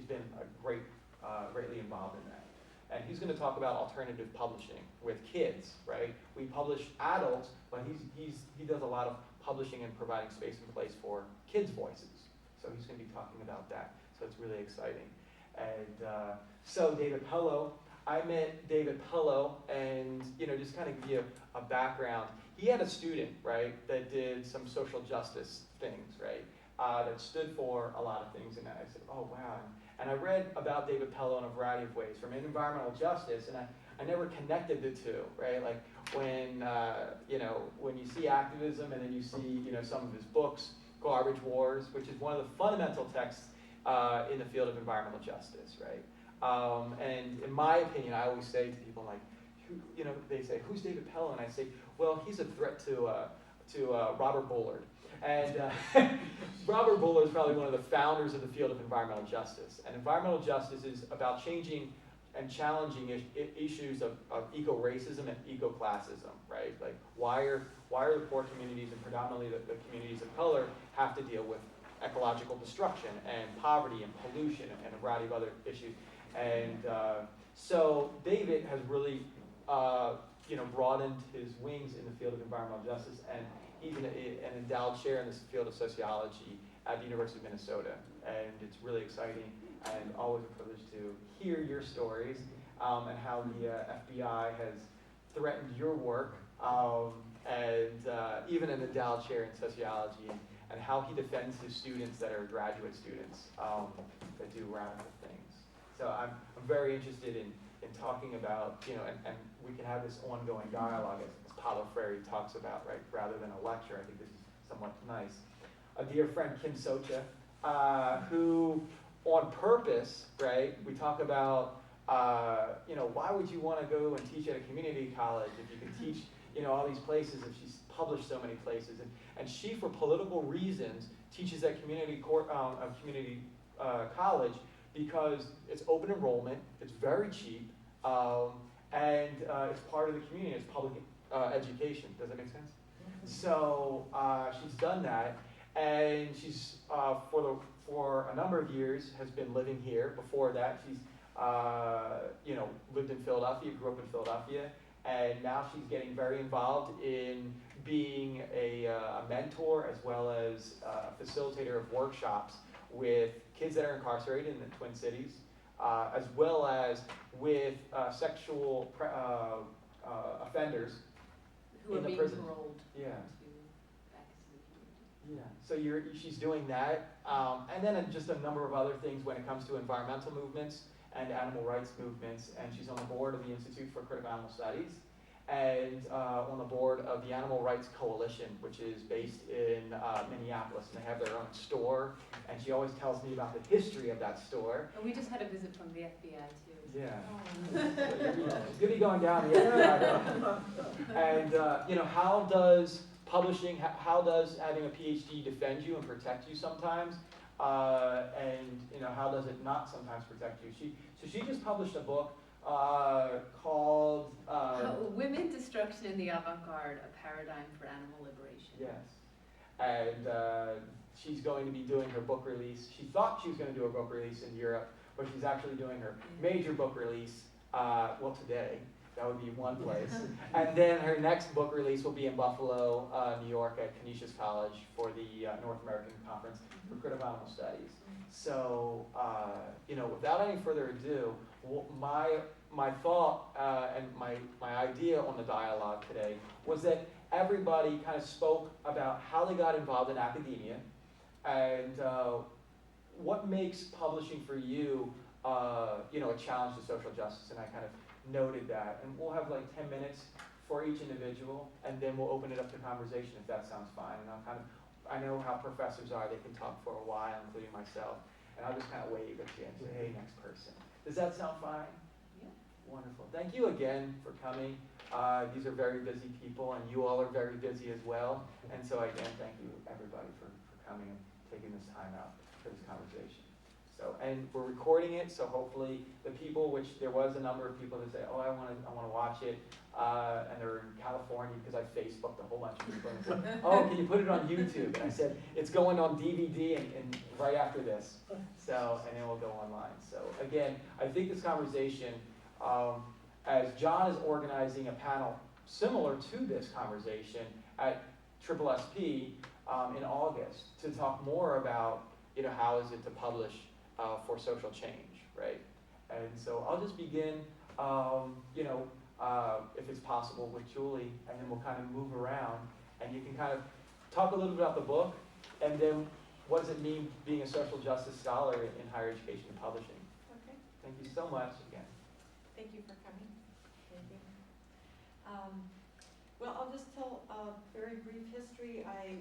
been greatly involved in that. And he's going to talk about alternative publishing with kids, right? We publish adults, but he does a lot of publishing and providing space and place for kids' voices. So he's going to be talking about that. So it's really exciting. And so David Pello, I met David Pello, and just kind of give you a background. He had a student, right, that did some social justice things, right, that stood for a lot of things. And I said, oh wow. And I read about David Pello in a variety of ways, from environmental justice, and I never connected the two, right? Like when when you see activism, and then you see some of his books, Garbage Wars, which is one of the fundamental texts in the field of environmental justice, right? And in my opinion, I always say to people like, they say, who's David Pello? And I say, well, he's a threat to Robert Bullard. And Robert Bullard is probably one of the founders of the field of environmental justice. And environmental justice is about changing and challenging issues of eco-racism and eco-classism, right? Like why are the poor communities, and predominantly the communities of color, have to deal with ecological destruction and poverty and pollution and a variety of other issues. And so David has really broadened his wings in the field of environmental justice, and he's an endowed chair in this field of sociology at the University of Minnesota. And it's really exciting and always a privilege to hear your stories and how the FBI has threatened your work, and even an endowed chair in sociology, and how he defends his students that are graduate students that do radical things. So I'm very interested in talking about, and we can have this ongoing dialogue as Paulo Freire talks about, right, rather than a lecture. I think this is somewhat nice. A dear friend, Kim Socha, who on purpose, right, we talk about, why would you want to go and teach at a community college if you can teach, all these places, if she's published so many places. And she, for political reasons, teaches at community college because it's open enrollment, it's very cheap, and it's part of the community, it's public education. Does that make sense? So she's done that, and she's, for a number of years, has been living here. Before that, she's lived in Philadelphia, grew up in Philadelphia, and now she's getting very involved in being a mentor as well as a facilitator of workshops with kids that are incarcerated in the Twin Cities, as well as with sexual offenders who in the are being prison. paroled. Yeah. Back to the community. Yeah. So she's doing that, and then just a number of other things when it comes to environmental movements and animal rights movements. And she's on the board of the Institute for Critical Animal Studies, and on the board of the Animal Rights Coalition, which is based in Minneapolis, and they have their own store. And she always tells me about the history of that store. And we just had a visit from the FBI too. Yeah. It's going to be going down the FBI. And how does publishing, how does having a PhD defend you and protect you sometimes? And how does it not sometimes protect you? She just published a book called Women, Destruction in the Avant-Garde, A Paradigm for Animal Liberation. Yes. And she's going to be doing her book release. She thought she was going to do a book release in Europe, but she's actually doing her major book release, today. That would be one place. And then her next book release will be in Buffalo, New York at Canisius College for the North American Conference for Critical Animal Studies. So, without any further ado, my thought and my idea on the dialogue today was that everybody kind of spoke about how they got involved in academia and what makes publishing for you, a challenge to social justice. And I kind of noted that. And we'll have like 10 minutes for each individual, and then we'll open it up to conversation if that sounds fine. And I know how professors are, they can talk for a while, including myself. And I'll just kind of wave at you and say, hey, next person. Does that sound fine? Yeah. Wonderful. Thank you again for coming. These are very busy people, and you all are very busy as well. And so again, thank you everybody for coming and taking this time out for this conversation. So, and we're recording it, so hopefully the people, which there was a number of people that say, oh, I want to watch it, and they're in California because I Facebooked a whole bunch of people and said, oh, can you put it on YouTube? And I said, it's going on DVD and right after this. So, and then we'll go online. So again, I think this conversation, as John is organizing a panel similar to this conversation at Triple SP in August to talk more about, how is it to publish for social change, right? And so I'll just begin, if it's possible, with Julie, and then we'll kind of move around, and you can kind of talk a little bit about the book, and then what does it mean being a social justice scholar in higher education and publishing. Okay, Thank you so much again. thank you for coming. Thank you. Well, I'll just tell a very brief history. I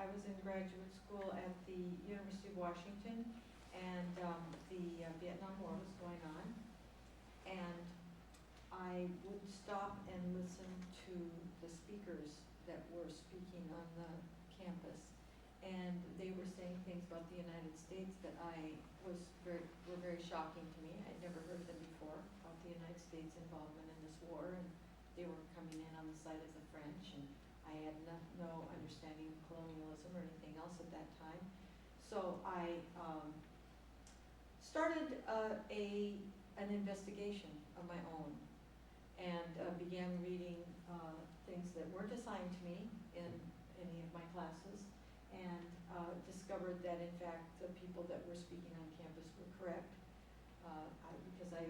was in graduate school at the University of Washington, and the Vietnam War was going on. And I would stop and listen to the speakers that were speaking on the campus. And they were saying things about the United States that were very shocking to me. I'd never heard them before, about the United States involvement in this war, and they were coming in on the side of the French, and I had no understanding of colonialism or anything else at that time. So I started an investigation of my own, and began reading things that weren't assigned to me in any of my classes, and discovered that in fact the people that were speaking on campus were correct, because I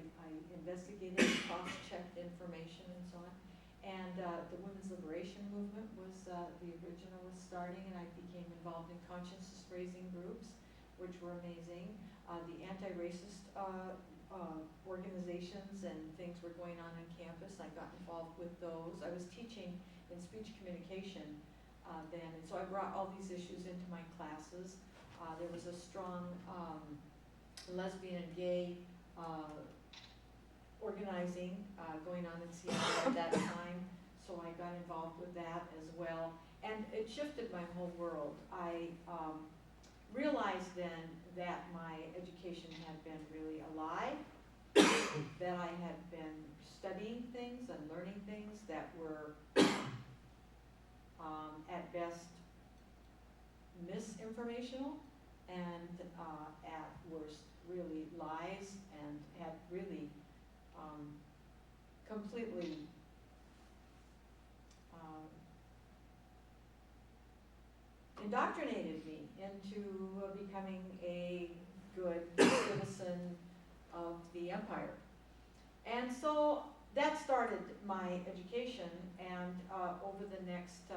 investigated, cross-checked information and so on. And the women's liberation movement was, the original was starting, and I became involved in consciousness raising groups, which were amazing. The anti-racist organizations and things were going on campus. I got involved with those. I was teaching in speech communication then, and so I brought all these issues into my classes. There was a strong lesbian and gay organizing going on in Seattle at that time, so I got involved with that as well. And it shifted my whole world. I realized then that my education had been really a lie, that I had been studying things and learning things that were at best misinformational, and at worst really lies, and had really completely indoctrinated me into becoming a good citizen of the empire. And so that started my education, and over the next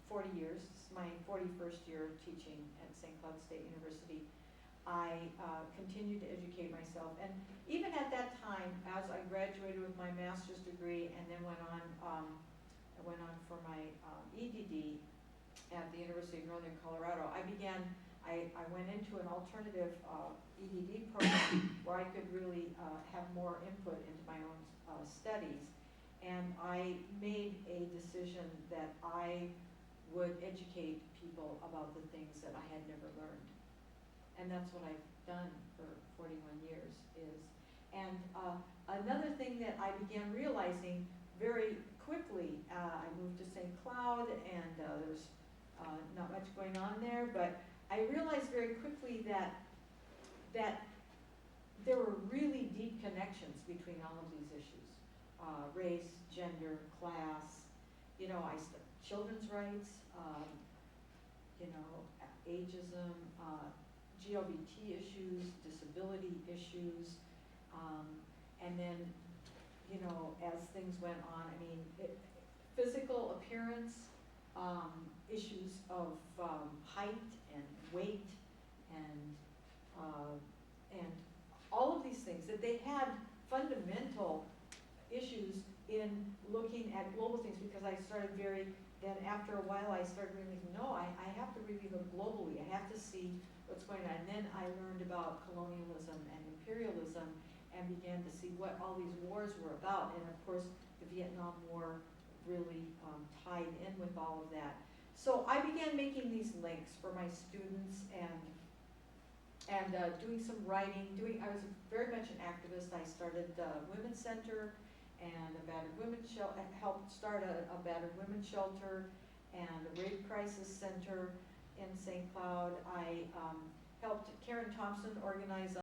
40 years, this is my 41st year of teaching at St. Cloud State University, I continued to educate myself. And even at that time, as I graduated with my master's degree and then went on for my EDD at the University of Northern Colorado, I went into an alternative EDD program where I could really have more input into my own studies. And I made a decision that I would educate people about the things that I had never learned. And that's what I've done for 41 years and another thing that I began realizing very quickly, I moved to St. Cloud, and there's not much going on there, but I realized very quickly that there were really deep connections between all of these issues. Race, gender, class, children's rights, ageism, GLBT issues, disability issues, and then, as things went on, physical appearance, issues of height and weight, and all of these things, that they had fundamental issues in looking at global things, because I started then after a while I started realizing, no, I have to really look globally. I have to see what's going on. And then I learned about colonialism and imperialism, and began to see what all these wars were about. And of course, the Vietnam War really tied in with all of that. So I began making these links for my students, and doing some writing. I was very much an activist. I started the Women's Center and a battered women's shelter, helped start a battered women's shelter and a rape crisis center in St. Cloud. I helped Karen Thompson organize